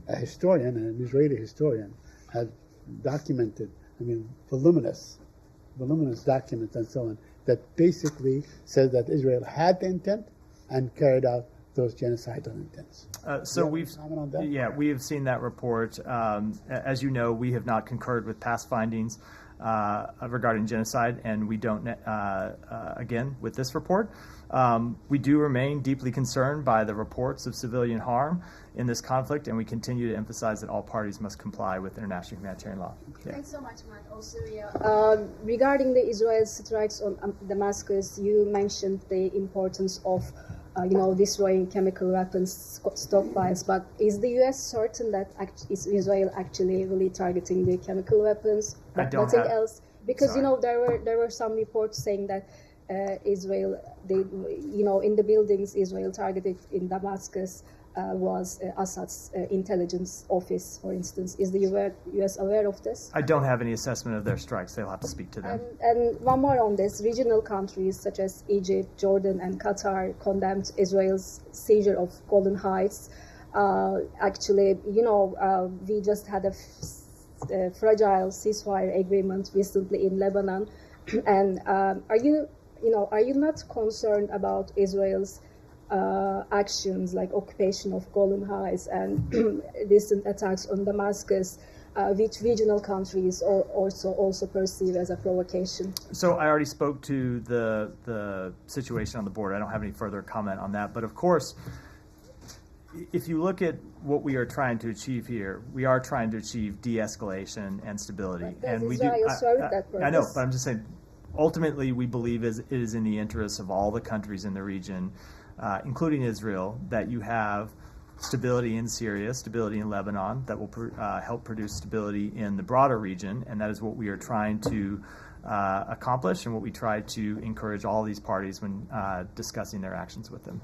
a historian, an Israeli historian, has documented, voluminous documents and so on, that basically says that Israel had the intent and carried out those genocidal intents. So we've we have seen that report. As you know, we have not concurred with past findings regarding genocide, and we don't again with this report. We do remain deeply concerned by the reports of civilian harm in this conflict, and we continue to emphasize that all parties must comply with international humanitarian law. Yeah. Thanks so much, Mark. Also, regarding the Israel strikes on Damascus, you mentioned the importance of destroying chemical weapons stockpiles, but is the U.S. certain that is Israel actually really targeting the chemical weapons, but nothing else? Because there were some reports saying that Israel, in the buildings Israel targeted in Damascus was Assad's intelligence office, for instance. Is the U.S. aware of this? I don't have any assessment of their strikes. They'll have to speak to them. And one more on this. Regional countries such as Egypt, Jordan, and Qatar condemned Israel's seizure of Golan Heights. Actually, we just had a fragile ceasefire agreement recently in Lebanon. And are you not concerned about Israel's actions like occupation of Golan Heights and recent attacks on Damascus, which regional countries also perceive as a provocation? So I already spoke to the situation on the border. I don't have any further comment on that. But of course, if you look at what we are trying to achieve here, we are trying to achieve de-escalation and stability. And we do. That I know, but I'm just saying, ultimately, we believe it is in the interests of all the countries in the region, including Israel, that you have stability in Syria, stability in Lebanon, that will help produce stability in the broader region, and that is what we are trying to accomplish and what we try to encourage all these parties when discussing their actions with them.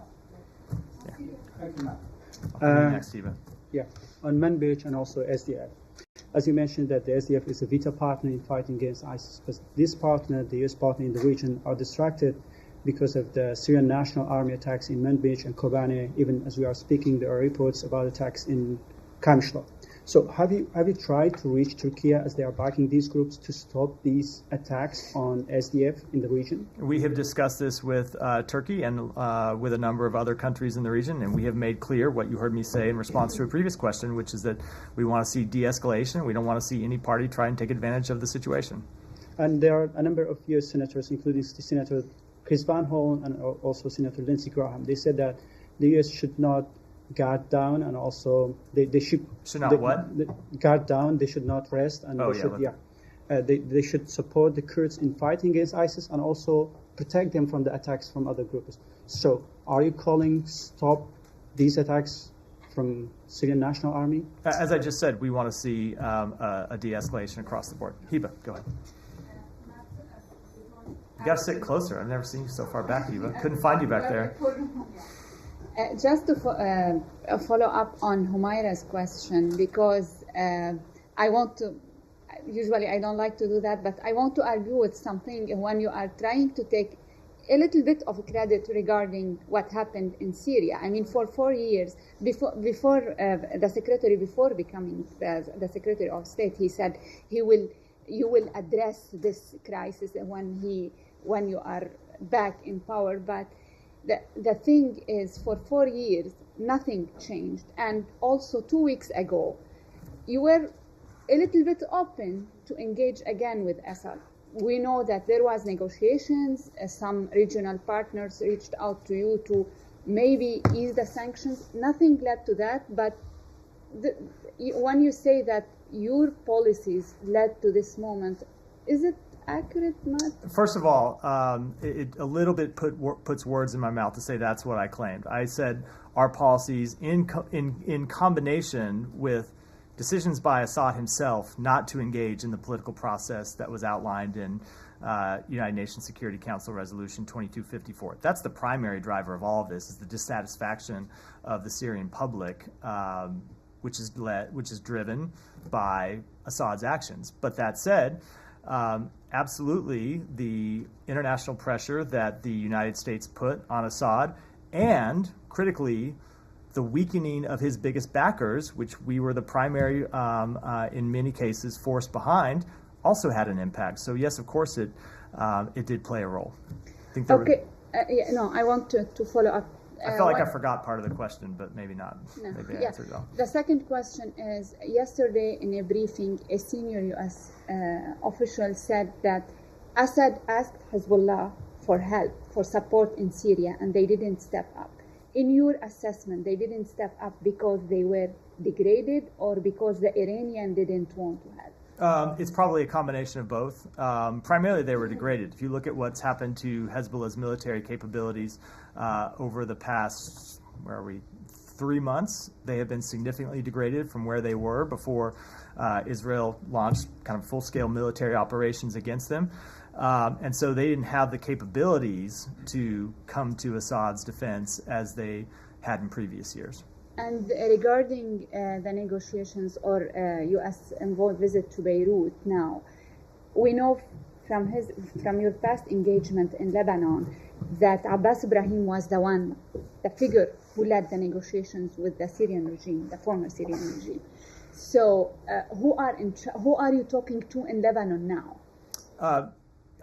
Yeah. Next, Eva. Yeah, on Manbij and also SDF. As you mentioned that the SDF is a vital partner in fighting against ISIS, but this partner, the US partner in the region, are distracted because of the Syrian National Army attacks in Manbij and Kobane. Even as we are speaking, there are reports about attacks in Kamishla. So have you tried to reach Turkey, as they are backing these groups, to stop these attacks on SDF in the region? We have discussed this with Turkey and with a number of other countries in the region, and we have made clear what you heard me say in response to a previous question, which is that we want to see de-escalation. We don't want to see any party try and take advantage of the situation. And there are a number of U.S. senators, including Senator Chris Van Hollen and also Senator Lindsey Graham. They said that the U.S. should not guard down, and also they should not what? Guard down. They should not rest, and they should support the Kurds in fighting against ISIS and also protect them from the attacks from other groups. So, are you calling stop these attacks from Syrian National Army? As I just said, we want to see a de-escalation across the board. Hiba, go ahead. You got to sit closer. I've never seen you so far back, Hiba. Couldn't find you back there. Just to follow up on Humaira's question, because I want to, usually I don't like to do that, but I want to argue with something when you are trying to take a little bit of credit regarding what happened in Syria. I mean, for 4 years, before the secretary, before becoming the Secretary of State, he said you will address this crisis when you are back in power, but the thing is, for 4 years, nothing changed. And also 2 weeks ago, you were a little bit open to engage again with Assad. We know that there was negotiations. Some regional partners reached out to you to maybe ease the sanctions. Nothing led to that. But when you say that your policies led to this moment, is it accurate, Matt? First of all, it a little bit puts words in my mouth to say that's what I claimed. I said our policies in combination with decisions by Assad himself not to engage in the political process that was outlined in United Nations Security Council Resolution 2254. That's the primary driver of all of this, is the dissatisfaction of the Syrian public, which is driven by Assad's actions. But that said, absolutely, the international pressure that the United States put on Assad, and critically, the weakening of his biggest backers, which we were the primary, in many cases, force behind, also had an impact. So yes, of course, it did play a role. I want to follow up. I felt like I forgot part of the question, but maybe not. No. Maybe I answered it all. The second question is, yesterday in a briefing, a senior U.S. Official said that Assad asked Hezbollah for help, for support in Syria, and they didn't step up. In your assessment, they didn't step up because they were degraded or because the Iranian didn't want to help? It's probably a combination of both. Primarily, they were degraded. If you look at what's happened to Hezbollah's military capabilities over the past, 3 months, they have been significantly degraded from where they were before Israel launched kind of full-scale military operations against them. And so they didn't have the capabilities to come to Assad's defense as they had in previous years. And regarding the negotiations or U.S. envoy visit to Beirut now, we know from your past engagement in Lebanon that Abbas Ibrahim was the figure who led the negotiations with the Syrian regime, the former Syrian regime. So who are you talking to in Lebanon now?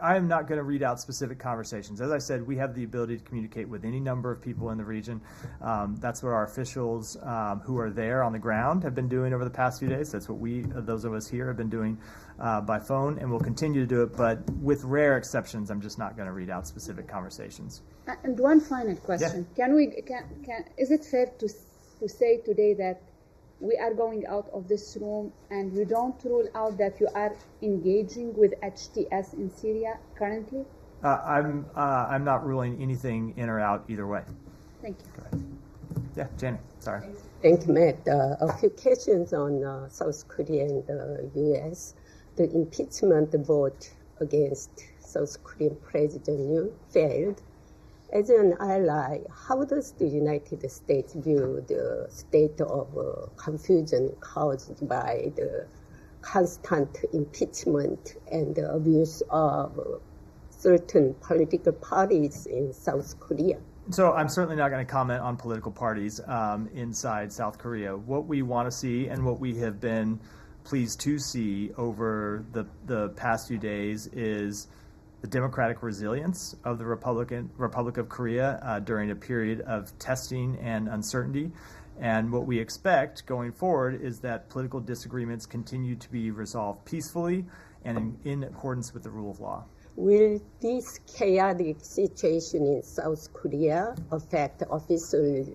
I am not going to read out specific conversations. As I said, we have the ability to communicate with any number of people in the region. That's what our officials who are there on the ground have been doing over the past few days. That's what those of us here, have been doing by phone, and we'll continue to do it. But with rare exceptions, I'm just not going to read out specific conversations. And one final question: Is it fair to say today that we are going out of this room, and you don't rule out that you are engaging with HTS in Syria currently? I'm not ruling anything in or out either way. Thank you. Go ahead. Yeah, Jenny, sorry. Thank you, Matt. A few questions on South Korea and the U.S. The impeachment vote against South Korean President Yoon failed. As an ally, how does the United States view the state of confusion caused by the constant impeachment and the abuse of certain political parties in South Korea? So I'm certainly not going to comment on political parties inside South Korea. What we want to see and what we have been pleased to see over the past few days is the democratic resilience of the Republic of Korea during a period of testing and uncertainty. And what we expect going forward is that political disagreements continue to be resolved peacefully and in accordance with the rule of law. Will this chaotic situation in South Korea affect official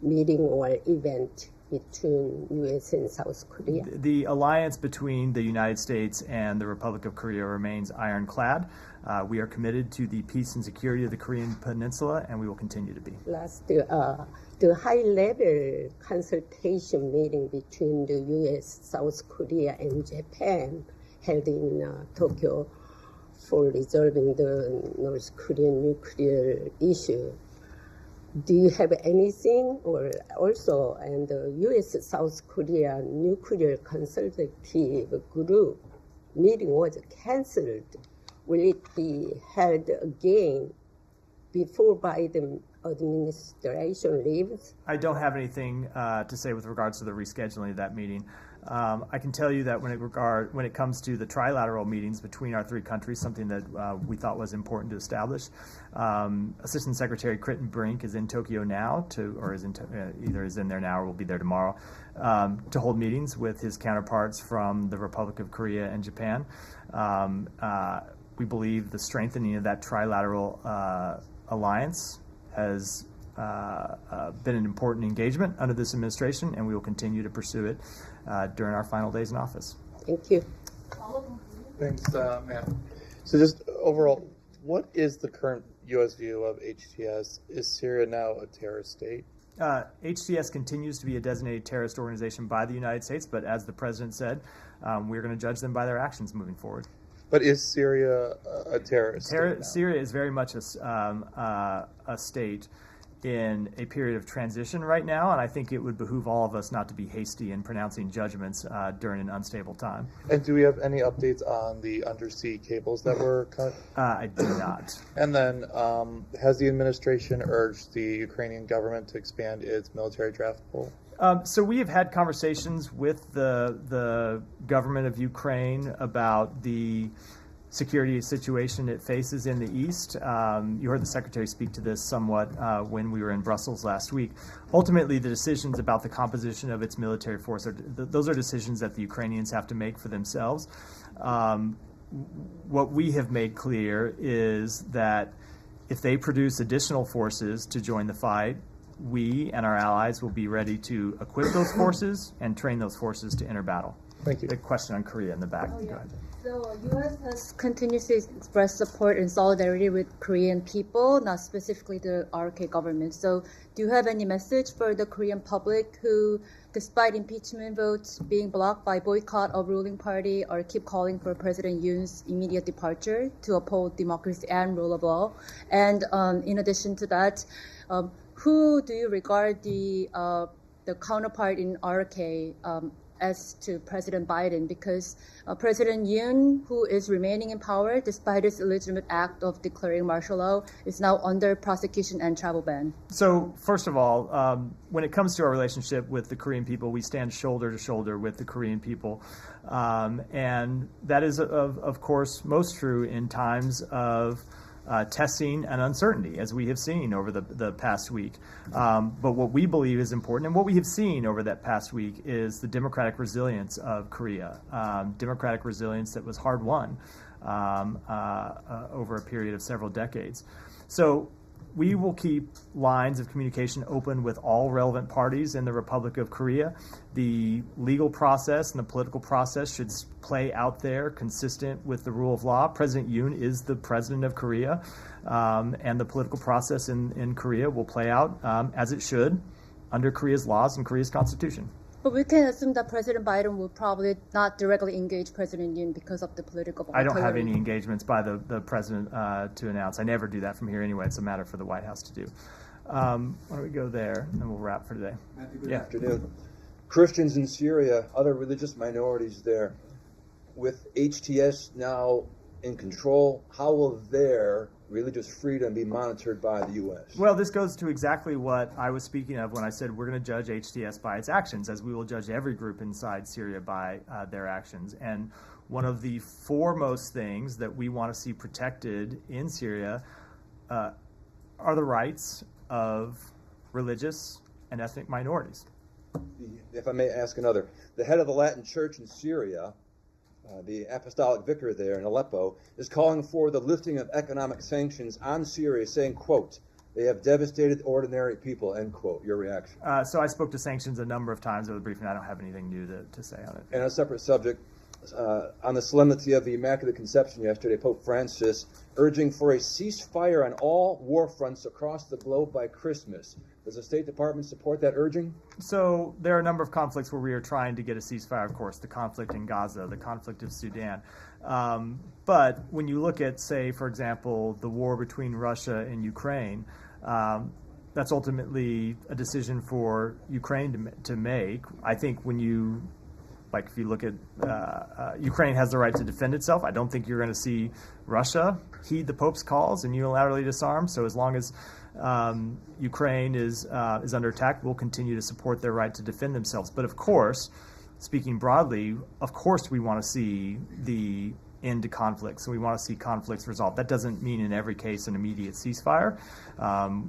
meeting or event between U.S. and South Korea? The alliance between the United States and the Republic of Korea remains ironclad. We are committed to the peace and security of the Korean Peninsula, and we will continue to be. Last, the high-level consultation meeting between the U.S., South Korea, and Japan held in Tokyo for resolving the North Korean nuclear issue. Do you have anything, or also, and the U.S. South Korea nuclear consultative group meeting was canceled? Will it be held again before Biden administration leaves? I don't have anything to say with regards to the rescheduling of that meeting. I can tell you that when it comes to the trilateral meetings between our three countries, something that we thought was important to establish, Assistant Secretary Critton Brink is in Tokyo now, either is in there now or will be there tomorrow, to hold meetings with his counterparts from the Republic of Korea and Japan. We believe the strengthening of that trilateral alliance has been an important engagement under this administration, and we will continue to pursue it during our final days in office. Thank you. Thanks, Matt. So just overall, what is the current U.S. view of HTS? Is Syria now a terrorist state? HTS continues to be a designated terrorist organization by the United States, but as the president said, we're going to judge them by their actions moving forward. But is Syria a terrorist state now? Syria is very much a state in a period of transition right now, and I think it would behoove all of us not to be hasty in pronouncing judgments during an unstable time. And do we have any updates on the undersea cables that were cut? I do not. And then has the administration urged the Ukrainian government to expand its military draft pool? So we have had conversations with the government of Ukraine about the security situation it faces in the east. You heard the secretary speak to this somewhat when we were in Brussels last week. Ultimately, the decisions about the composition of its military force, those are decisions that the Ukrainians have to make for themselves. What we have made clear is that if they produce additional forces to join the fight, we and our allies will be ready to equip those forces and train those forces to enter battle. Thank you. The question on Korea in the back. Oh, yeah. Go ahead. So U.S. has continuously expressed support and solidarity with Korean people, not specifically the RK government. So do you have any message for the Korean public who, despite impeachment votes being blocked by boycott of ruling party, or keep calling for President Yoon's immediate departure to uphold democracy and rule of law? And in addition to that, who do you regard the counterpart in RK as to President Biden? Because President Yoon, who is remaining in power despite his illegitimate act of declaring martial law, is now under prosecution and travel ban. So first of all, when it comes to our relationship with the Korean people, we stand shoulder to shoulder with the Korean people. And that is, of course, most true in times of testing and uncertainty, as we have seen over the past week. But what we believe is important, and what we have seen over that past week, is the democratic resilience of Korea, democratic resilience that was hard-won over a period of several decades. So we will keep lines of communication open with all relevant parties in the Republic of Korea. The legal process and the political process should play out there consistent with the rule of law. President Yoon is the president of Korea, and the political process in Korea will play out as it should under Korea's laws and Korea's constitution. But we can assume that President Biden will probably not directly engage President Yoon because of the political volatility. I don't have any engagements by the president to announce. I never do that from here anyway. It's a matter for the White House to do. Why don't we go there, and then we'll wrap for today. Matthew, good afternoon. Christians in Syria, other religious minorities there, with HTS now in control, how will their religious freedom be monitored by the U.S.? Well, this goes to exactly what I was speaking of when I said we're going to judge HTS by its actions, as we will judge every group inside Syria by their actions. And one of the foremost things that we want to see protected in Syria are the rights of religious and ethnic minorities. If I may ask another, the head of the Latin Church in Syria, the apostolic vicar there in Aleppo, is calling for the lifting of economic sanctions on Syria, saying, quote, they have devastated ordinary people, end quote. Your reaction? So I spoke to sanctions a number of times over the briefing. I don't have anything new to say on it. And on a separate subject, on the solemnity of the Immaculate Conception yesterday, Pope Francis urging for a ceasefire on all war fronts across the globe by Christmas. Does the State Department support that urging? So there are a number of conflicts where we are trying to get a ceasefire, of course, the conflict in Gaza, the conflict of Sudan. But when you look at, say, for example, the war between Russia and Ukraine, that's ultimately a decision for Ukraine to make. I think when you, like if you look at Ukraine has the right to defend itself, I don't think you're going to see Russia heed the Pope's calls and unilaterally disarm. So as long as Ukraine is under attack, we'll continue to support their right to defend themselves. But of course, speaking broadly, of course we want to see the end to conflicts, and we want to see conflicts resolved. That doesn't mean in every case an immediate ceasefire.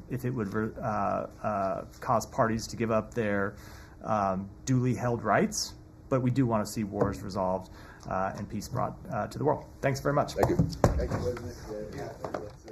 If it would cause parties to give up their duly held rights, but we do want to see wars resolved and peace brought to the world. Thanks very much. Thank you. Thank you.